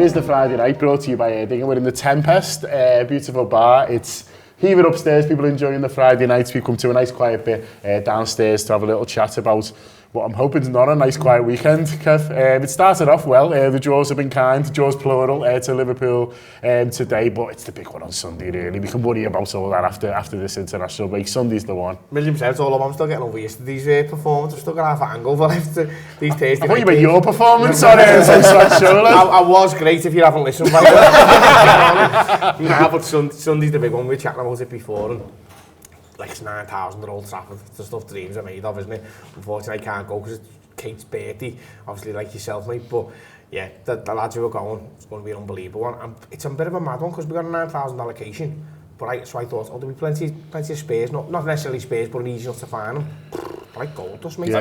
It is the Friday night, brought to you by Erdinger. We're in the Tempest, beautiful bar. It's heaving upstairs, people enjoying the Friday nights. We come to a nice quiet bit downstairs to have a little chat about what I'm hoping is not a nice quiet weekend, Kev. It started off well, the draws have been kind, draws plural to Liverpool today, but it's the big one on Sunday really. We can worry about all that after this international break. Sunday's the one. $1,000,000 all up. I'm still getting over yesterday's performance. I'm still going to have angle for these Thursday. I thought you meant your performance on I was great if you haven't listened. Nah, but Sunday's the big one. We were chatting about it before. And like it's 9,000 at Old Trafford. It's the stuff dreams are made of, isn't it? Unfortunately, I can't go because it's Kate's birthday, obviously like yourself, mate. But yeah, the lads who are going, it's going to be an unbelievable one. And it's a bit of a mad one because we got a 9,000 allocation. But so I thought, there'll be plenty of spares, not necessarily spares, but easy enough to find them. Like gold dust, mate. Yeah.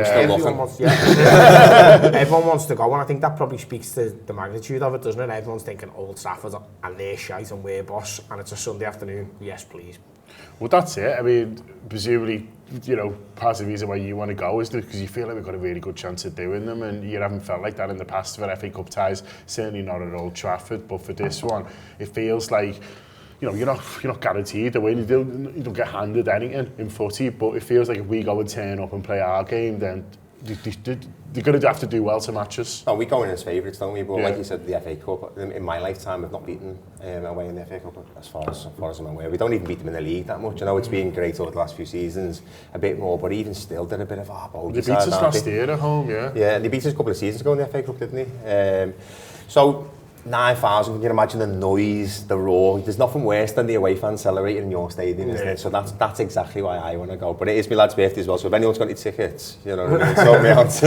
Everyone wants to go, and I think that probably speaks to the magnitude of it, doesn't it? Everyone's thinking Old Trafford and they're shite and we're boss, and it's a Sunday afternoon. Yes, please. Well, that's it. I mean, presumably, you know, part of the reason why you want to go is because you feel like we've got a really good chance of doing them, and you haven't felt like that in the past for FA Cup ties. Certainly not at Old Trafford, but for this one, it feels like, you know, you're not guaranteed to win. You don't get handed anything in footy, but it feels like if we go and turn up and play our game, then they're going to have to do well to match us. Oh, we go in as favourites, don't we? But like you said, the FA Cup, in my lifetime, I've not beaten away in the FA Cup as far as I'm aware. We don't even beat them in the league that much. I know it's been great over the last few seasons, a bit more, but even still, they're a bit of a bogey. They beat us last year at home, yeah. Yeah, they beat us a couple of seasons ago in the FA Cup, didn't they? So 9,000, can you imagine the noise, the roar? There's nothing worse than the away fans celebrating in your stadium, isn't it? So that's exactly why I want to go. But it is my lad's birthday as well, so if anyone's got any tickets, you know what I mean, sort me out.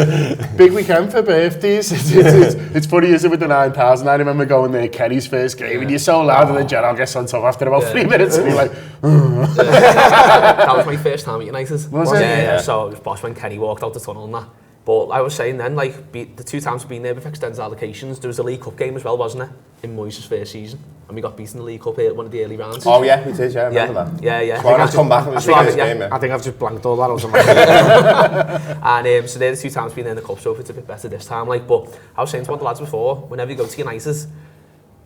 Big weekend for birthdays. It's funny, isn't it, with the 9,000? I remember going there, Kenny's first game, and you're so loud, and then Gerald gets on top after about 3 minutes, and you're like, That was my first time at United. Was it? Yeah, so it was boss when Kenny walked out the tunnel and that. But I was saying then, like, the 2 times we've been there with extended allocations, there was a League Cup game as well, wasn't it? In Moyes' first season. And we got beaten in the League Cup here at one of the early rounds. Oh yeah, we did, yeah, I remember that. Yeah. Suarez come back and was the first game, I think I've just blanked all that out of my head. And so they're the 2 times we've been in the Cup, so if it's a bit better this time. Like, but I was saying to one of the lads before, whenever you go to United,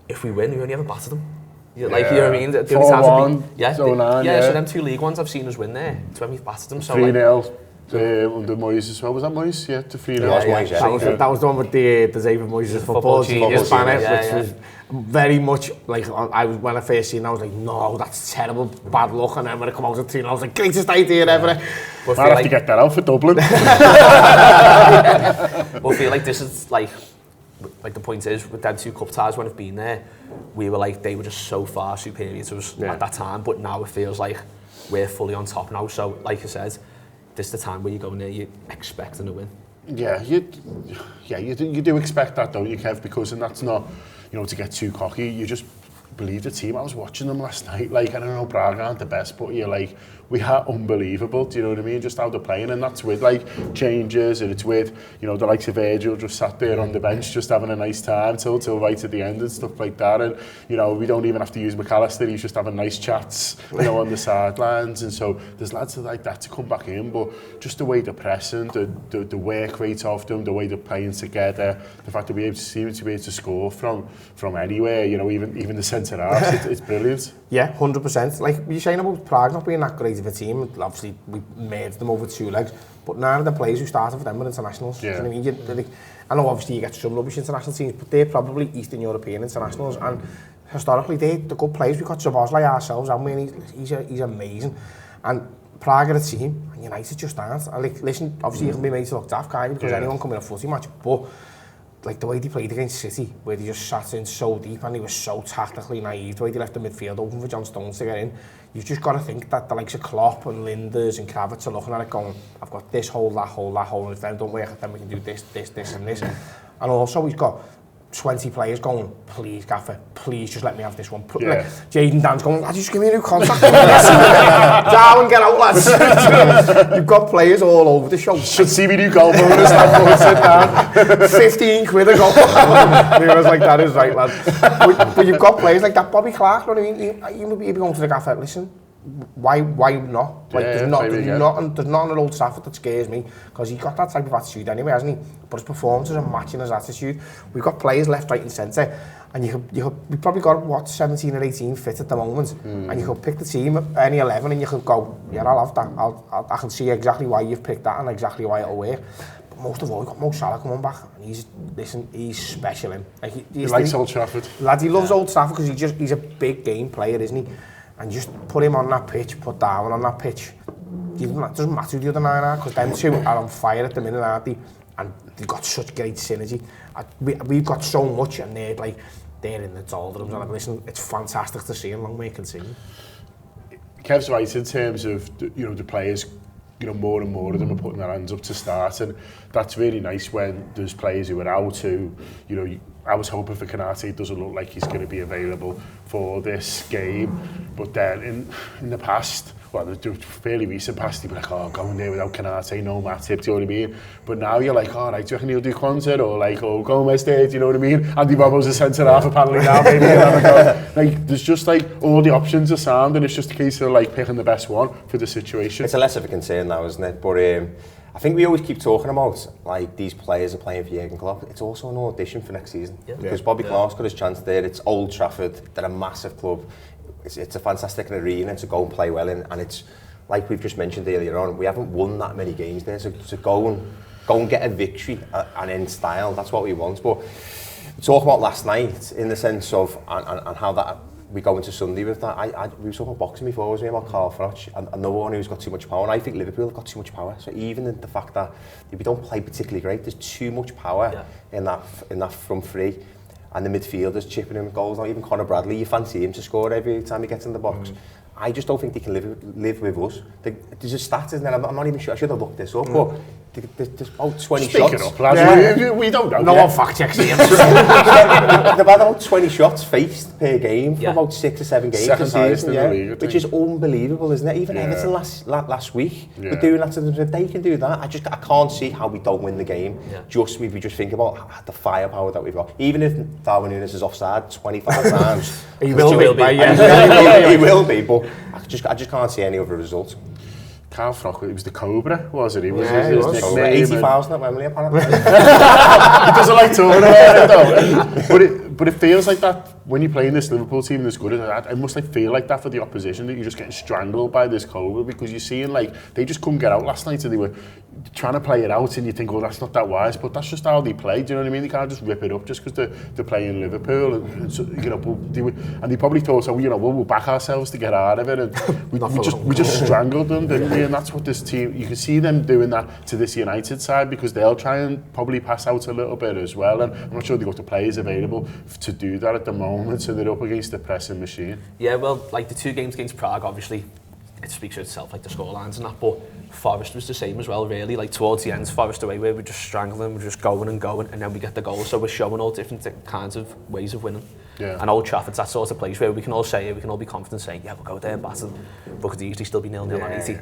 if we win, we only ever batter them. Like, you know what I mean? The only times 4-1, so them 2 League ones I've seen us win there, it's when we've battered them. So 3-0. Under Moyes as well, was that Moyes? Yeah, to 3-0. That was the one with the David Moyes' football genius banner, which was very much like, when I first seen it, I was like, no, that's terrible, bad luck. And then when it came out at 3, I was like, greatest idea ever. Might have to get that out for Dublin. But I feel like this is like the point is, with them 2 cup ties when I've been there, we were like, they were just so far superior to us at that time, but now it feels like we're fully on top now. So, like I said, this is the time where you go in there, you're expecting to win. Yeah, you do expect that, don't you, Kev? Because and that's not, you know, to get too cocky. You just believe the team. I was watching them last night. Like, I don't know, Braga aren't the best, but you're like, we are unbelievable. Do you know what I mean? Just how they're playing, and that's with like changes, and it's with, you know, the likes of Virgil just sat there on the bench, just having a nice time till right at the end and stuff like that. And you know, we don't even have to use McAllister. He's just having nice chats, you know, on the sidelines. And so there's lads like that to come back in, but just the way they're pressing, the work rate of them, the way they're playing together, the fact that we seem to be able to score from anywhere, you know, even the centre halves, it's brilliant. Yeah, 100%. Like you're saying about Prague not being that great of a team, obviously we made them over 2 legs, but none of the players who started for them were internationals. Yeah. You know what I mean? I know obviously you get some rubbish international teams, but they're probably Eastern European internationals, and historically they're the good players. We've got Sabozlai ourselves, haven't we? He's amazing. And Prague are a team, and United just aren't. And like, listen, obviously you can be made to look daft, can't you? Because anyone can win a footy match, but like the way they played against City, where they just sat in so deep and they were so tactically naive, the way they left the midfield open for John Stones to get in, you've just got to think that the likes of Klopp and Linders and Kravitz are looking at it going, I've got this hole, that hole, that hole, and if them don't work, then we can do this and this. And also he's got 20 players going, please Gaffer, please just let me have this one. Like, Jayden Dan's going, lads, just give me a new contract. Darwin, get out, lads. You've got players all over the show. Should see me new goal bonus, sit down. 15 quid a goal. He was like, that is right, lad. But you've got players like that, Bobby Clark, you know what I mean? You'd be going to the Gaffer, listen, why not? Like, Yeah, there's nothing at Old Trafford that scares me, because he's got that type of attitude anyway, hasn't he? But his performances are matching his attitude. We've got players left, right and centre, and we've probably got, what, 17 or 18 fit at the moment, and you could pick the team, any 11, and you could go, yeah, I'll have that. I can see exactly why you've picked that and exactly why it'll work. But most of all, we've got Mo Salah coming back, and he's special, him. Like, he likes Old Trafford. Lad, he loves Old Trafford because he's a big game player, isn't he? And just put him on that pitch, put Darwin on that pitch. It doesn't matter who the other 9 are, because them 2 are on fire at the minute, aren't they? And they've got such great synergy. We've got so much, and they're in the doldrums. And listen, it's fantastic to see, and long may it continue. Kev's right in terms of the players. More and more of them are putting their hands up to start, and that's really nice when there's players who are out who, I was hoping for Konate. It doesn't look like he's going to be available for this game, but then in the past, well, the fairly recent past, he'd be like, oh, going there without Konate, no Matip, do you know what I mean? But now you're like, all right, do you reckon he'll do Quansah, or like, oh, Gomez there, do you know what I mean? Andy Bobo's a centre-half apparently now, maybe he'll have a go. Like, there's just like, all the options are sound, and it's just a case of like picking the best one for the situation. It's a less of a concern now, isn't it? But I think we always keep talking about, like, these players are playing for Jurgen Klopp. It's also an audition for next season. Yeah. Because Bobby Clark's got his chance there. It's Old Trafford. They're a massive club. It's a fantastic arena to go and play well in. And it's, like we've just mentioned earlier on, we haven't won that many games there. So to go and get a victory and in style, that's what we want. But talk about last night in the sense of, and how that, we go into Sunday with that. We were talking about boxing before, wasn't we, about Carl Froch, and another one who's got too much power. And I think Liverpool have got too much power. So even in the fact that we don't play particularly great, there's too much power in that front three. And the midfielders chipping in goals. Not even Conor Bradley, you fancy him to score every time he gets in the box. I just don't think they can live with us. There's a stat, isn't there? I'm not even sure. I should have looked this up, but there's about 20 shots. Speaking up, lads, we don't know. No one fact checks him. They've had about 20 shots faced per game for about 6 or 7 games. Second highest in the league, which is unbelievable, isn't it? Even Everton last week were doing that to them. If they can do that, I can't see how we don't win the game. Just if we just think about the firepower that we've got. Even if Darwin Núñez is offside 25 times, he will be. He will be, but I just can't see any other result. Carl Froch, it was the Cobra, wasn't he? Yeah, he was. 80,000 at Wembley, apparently. He doesn't like talking about it, though. But it feels like that when you're playing this Liverpool team that's good at that. It must feel like that for the opposition, that you're just getting strangled by this Cobra, because you're seeing like they just couldn't get out last night, and they were trying to play it out, and you think, oh, that's not that wise, but that's just how they play. Do you know what I mean? They can't just rip it up just because they're playing Liverpool, and so, and they probably thought, so we'll back ourselves to get out of it, and we just strangled them, didn't we? And that's what this team, you can see them doing that to this United side, because they'll try and probably pass out a little bit as well, and I'm not sure they've got the players available to do that at the moment, so they're up against the pressing machine. Yeah, well, like the 2 games against Prague, obviously it speaks for itself, like the scorelines and that, but Forest was the same as well, really. Like towards the end, Forest away, where we just strangle them, we're just going, and then we get the goal. So we're showing all different kinds of ways of winning. Yeah. And Old Trafford's that sort of place where we can all say it, we can all be confident saying, yeah, we'll go there and batter them, but could usually still be 0-0 on 80.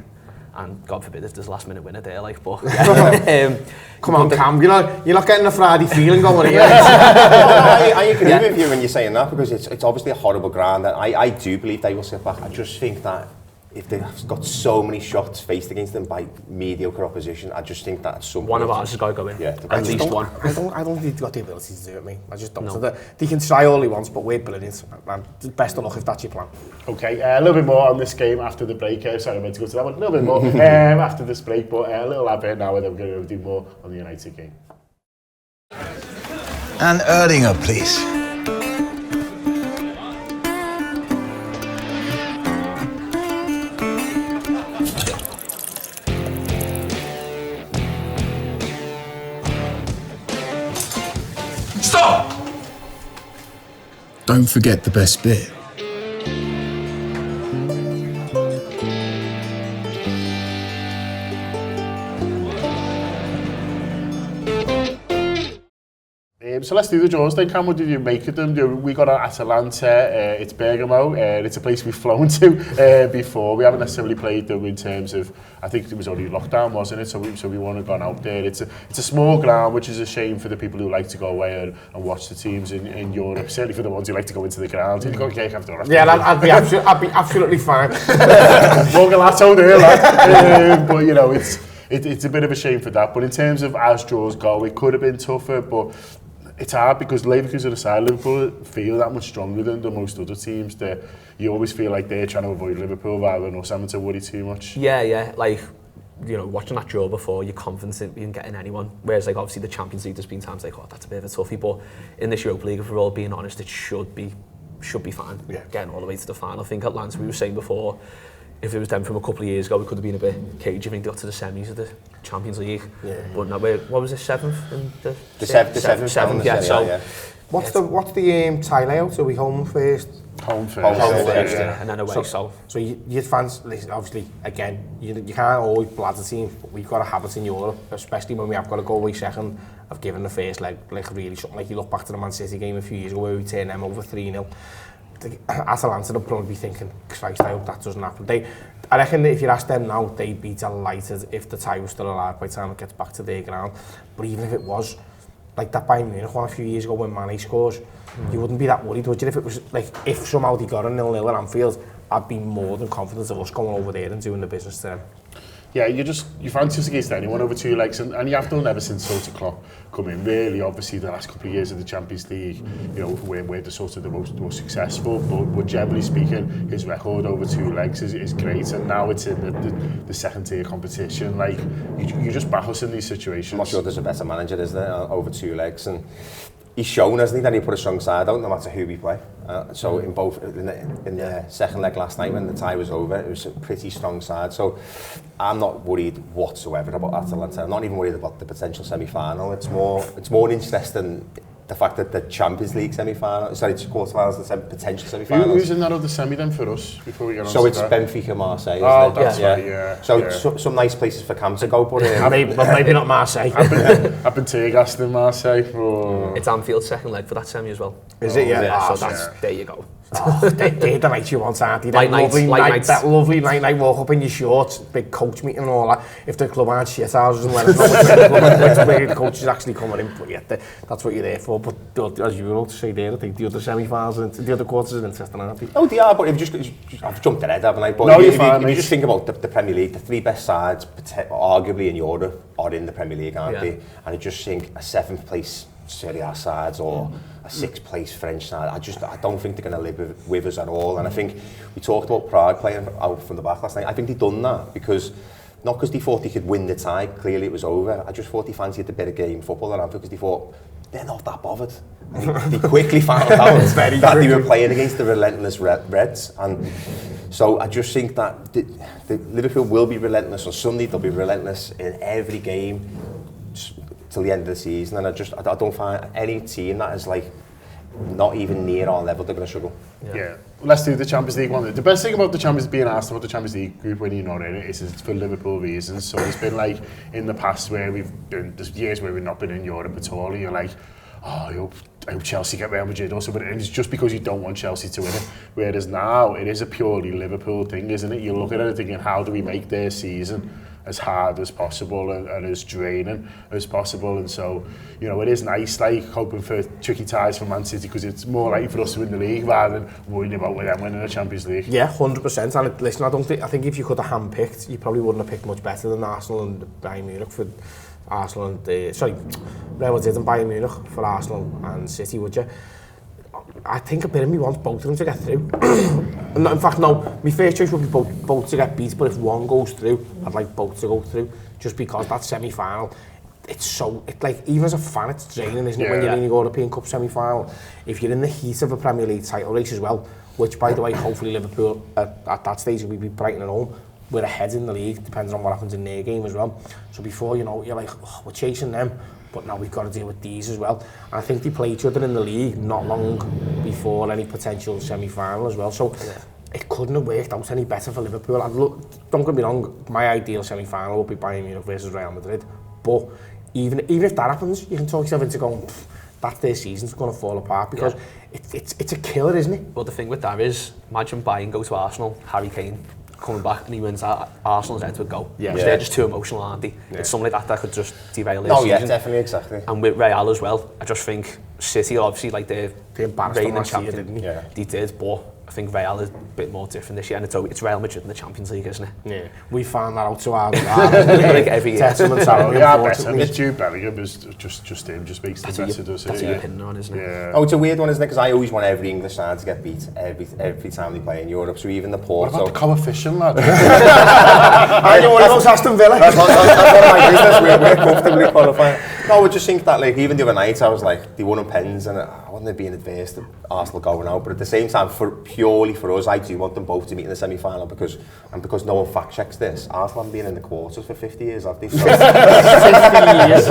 And God forbid if there's a last minute winner there, like, but yeah. Come on, Cam, you're not getting a Friday feeling going here. I agree with you when you're saying that, because it's obviously a horrible ground, and I do believe they will sit back. I just think that if they've got so many shots faced against them by mediocre opposition, I just think that at some one of ours has got to go in. Yeah, at least one. I don't think they've got the ability to do it, mate. I just don't. No. So they can try all he wants, but we're brilliant. And best of luck if that's your plan. Okay, a little bit more on this game after the break. Sorry, I meant to go to that one. A little bit more after this break, but a little advert now, and then we're going to do more on the United game. And Erdinger, please. Don't forget the best bit. So let's do the draws then, Cam. What did you make of them? We got Atalanta, it's Bergamo, it's a place we've flown to before. We haven't necessarily played them in terms of, I think it was only lockdown, wasn't it? So we wouldn't have gone out there. It's a small ground, which is a shame for the people who like to go away and watch the teams in Europe, certainly for the ones who like to go into the ground. You'd go cake after that. Yeah, I'd be absolutely fine. Morgalato there, lad. But, you know, it's a bit of a shame for that. But in terms of as draws go, it could have been tougher, but it's hard because Leverkusen aside, Liverpool feel that much stronger than most other teams. You always feel like they're trying to avoid Liverpool rather than us having to worry too much. Yeah, like, you know, watching that draw before, you're confident in getting anyone. Whereas, like, obviously the Champions League, there's been times like, oh, that's a bit of a toughie. But in this Europa League, if we're all being honest, it should be fine. Yeah. Getting all the way to the final. I think Atlanta, we were saying before, if it was them from a couple of years ago, we could have been a bit cagey. I think they got to the semis of the Champions League. Yeah. But now what was it, seventh? The seventh, yeah. So yeah. What's the tie layout? Are we home first? Home first, yeah. And then away. So your fans, listen, obviously, again, you can't always bladder teams, but we've got to have it in Europe, especially when we have got to go away second. I've given the first leg, like really something like you look back to the Man City game a few years ago where we turned them over 3-0. Atalanta will probably be thinking, Christ, I hope that doesn't happen. I reckon if you ask them now, they'd be delighted if the tie was still alive by the time it gets back to their ground. But even if it was, like that Bayern Munich one a few years ago when Mane scores, you wouldn't be that worried, would you? If it was like, if somehow they got a 0-0 at Anfield, I'd be more than confident of us going over there and doing the business to them. Yeah, you fancy us against anyone over 2 legs, and you have done ever since sort of Klopp come in. Really, obviously, the last couple of years of the Champions League, you know, we're the sort of the most successful. But generally speaking, his record over 2 legs is great, and now it's in the second tier competition. Like you just back us in these situations. I'm not sure there's a better manager, is there, over 2 legs, and he's shown, hasn't he, that he put a strong side out no matter who we play. So in the second leg last night when the tie was over, it was a pretty strong side. So I'm not worried whatsoever about Atalanta. I'm not even worried about the potential semi-final. It's more interesting the fact that the Champions League semi-final, it's quarterfinals, the potential semi-finals. Who's in that other semi then for us before we get on? So it's Benfica, Marseille. Oh, that's right, yeah. So some nice places for Cam to go, but maybe not Marseille. I've been tear-gassed in Marseille. Oh. It's Anfield's second leg for that semi as well. Is it? Yeah. So there you go. They're the nights you want, aren't they? That lovely night walk up in your shorts, big coach meeting and all that. If the club aren't shit houses and let us know which the coach is actually coming in, but yeah, that's what you're there for. But as you were to say there, I think the other semi-finals and the other quarters are interesting, aren't they? Oh, they are, but I've jumped ahead, haven't I? But no, if you just think about the Premier League, the 3 best sides, arguably in Europe, are in the Premier League, aren't they? And I just think a 7th place Serie A sides or a 6th place French side, I don't think they're going to live with us at all. And I think we talked about Prague playing out from the back last night. I think they've done that not because they thought they could win the tie, clearly it was over. I just thought they fancied a bit of game football at Anfield because they thought they're not that bothered. And they quickly found out that they were playing against the relentless Reds. And so I just think that the Liverpool will be relentless on Sunday. They'll be relentless in every game till the end of the season, and I don't find any team that is like not even near our level they're going to struggle. Yeah. Let's do the Champions League one. The best thing about the Champions being asked about the Champions League group when you're not in it is it's for Liverpool reasons. So it's been like in the past where there's years where we've not been in Europe at all, and you're like, oh, I hope Chelsea get Real Madrid also, but it's just because you don't want Chelsea to win it. Whereas now it is a purely Liverpool thing, isn't it? You look at it thinking, how do we make their season as hard as possible and as draining as possible? And so, you know, it is nice, like, hoping for tricky ties for Man City because it's more likely for us to win the league rather than worrying about them winning the Champions League. Yeah, 100%. And listen, I think if you could have handpicked, you probably wouldn't have picked much better than Arsenal and Bayern Munich for Arsenal and Real Madrid and Bayern Munich for Arsenal and City, would you? I think a bit of me wants both of them to get through. In fact, no, my first choice would be both to get beat, but if one goes through, I'd like both to go through, just because that semi-final, it's like, even as a fan, it's draining, isn't it, when you're in the European Cup semi-final. If you're in the heat of a Premier League title race as well, which, by the way, hopefully Liverpool at that stage will be Brighton at home, we're ahead in the league, depends on what happens in their game as well. So before, you know, you're like, oh, we're chasing them, but now we've got to deal with these as well. And I think they play each other in the league not long before any potential semi-final as well. So it couldn't have worked out any better for Liverpool. Don't get me wrong, my ideal semi-final would be Bayern Munich versus Real Madrid. But even if that happens, you can talk yourself into going, that their season's going to fall apart because it's a killer, isn't it? Well, the thing with that is, imagine Bayern go to Arsenal, Harry Kane coming back and he wins that, Arsenal's head would go. Yeah. They're just too emotional, aren't they? It's something like that could just derail their No, season. yeah, definitely, exactly. And with Real as well, I just think City, obviously, like They embarrassed them reigning last year, champion, didn't they? Yeah. they did, but I think Real is a bit more different this year, and it's Real Madrid in the Champions League, isn't it? Yeah. We found that out to our Like every year. testament to our Yeah, better. unfortunately. Jude Bellingham is just him, just makes the better, does it? That's your opinion on, isn't it? Yeah. Oh, it's a weird one, isn't it? Because I always want every English side to get beat every time they play in Europe. So even the What Porto. about the coefficient, lad? I know what about Aston Villa. That's one of my business. We're comfortably qualifying. No, I just think that, like, even the other night, I was like, they won on pens, and I wouldn't have been adverse to Arsenal going out. But at the same time, purely for us, I do want them both to meet in the semi-final because no one fact checks this. Arsenal haven't been in the quarters for 50 years, have they? So, 50 years.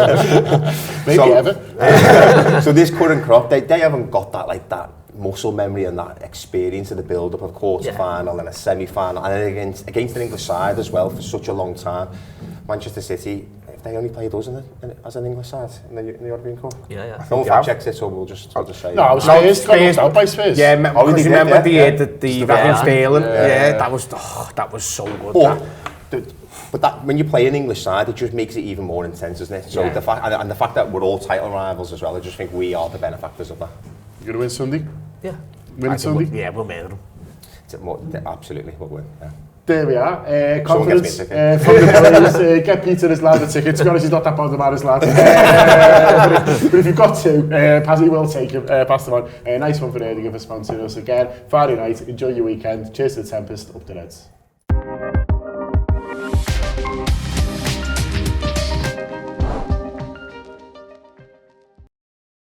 Maybe ever. so this current crop, they haven't got that muscle memory and that experience of the build-up of quarter-final and a semi-final, and against an English side as well for such a long time. Manchester City, if they only played us as an English side in the European Cup. Yeah. No one fact checks it, so I'll just say. No, I was Spurs got knocked out by Spurs. Yeah, Oh, because they did, remember yeah. the Raheem Sterling. Yeah, that was so good. But that when you play an English side, it just makes it even more intense, doesn't it? So the fact that we're all title rivals as well, I just think we are the benefactors of that. You're going to win Sunday? Yeah. Win Sunday? Yeah, we'll murder them. Absolutely, we'll win. Yeah. There we are. Someone Confidence gets me a from the boys. Get Peter his lad a ticket. To be honest, he's not that bothered about his lad. But if you've got to, he will take him. Pass them on. Nice one for Erdinger for sponsoring us again. Friday night. Enjoy your weekend. Cheers to the Tempest. Up the Reds.